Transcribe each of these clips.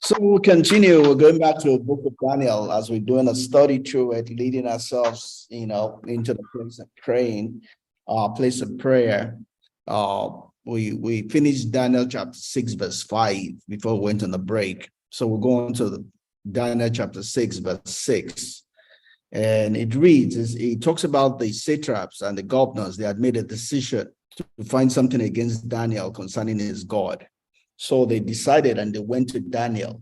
So we'll continue. We're going back to the book of Daniel as we're doing a study through it, leading ourselves, into the place of praying, place of prayer. We finished Daniel chapter 6, verse 5 before we went on the break. So we're going to Daniel chapter 6, verse 6. And it reads, it talks about the satraps and the governors. They had made a decision to find something against Daniel concerning his God. So they decided and they went to Daniel.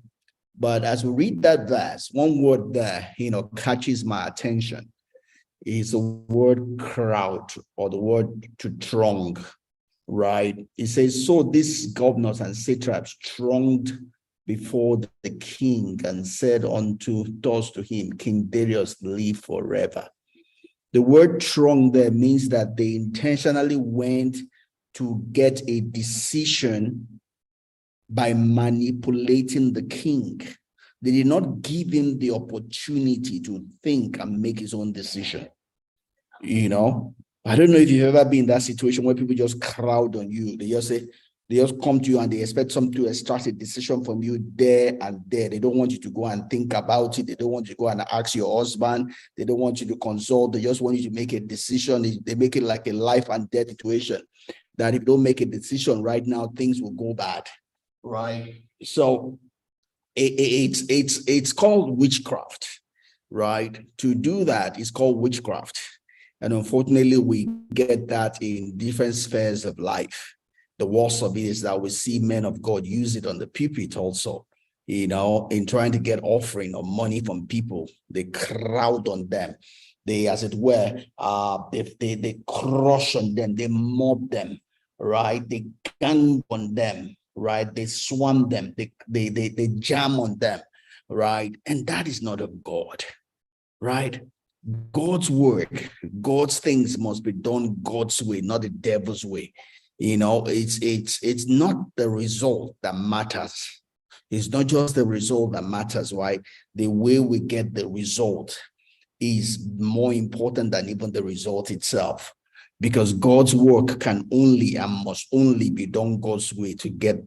But as we read that verse, one word there, catches my attention. Is the word crowd, or the word to throng, right? It says, so these governors and satraps thronged before the king and said thus to him, King Darius, live forever. The word throng there means that they intentionally went to get a decision by manipulating the king. They did not give him the opportunity to think and make his own decision. I don't know if you've ever been in that situation where people just crowd on you. They just come to you and they expect something to extract a decision from you there and there. They don't want you to go and think about it. They don't want you to go and ask your husband. They don't want you to consult. They just want you to make a decision. They make it like a life and death situation, that if you don't make a decision right now, things will go bad. Right. So it's called witchcraft, right? To do that is called witchcraft. And unfortunately, we get that in different spheres of life. The worst of it is that we see men of God use it on the pulpit also, in trying to get offering or money from people. They crowd on them. They, as it were, they crush on them. They mob them, right? They gang on them. Right, they swarm them, they jam on them, right? And that is not of God, right? God's work, God's things must be done God's way, not the devil's way. It's not the result that matters. It's not just the result that matters, right? The way we get the result is more important than even the result itself. Because God's work can only and must only be done God's way to get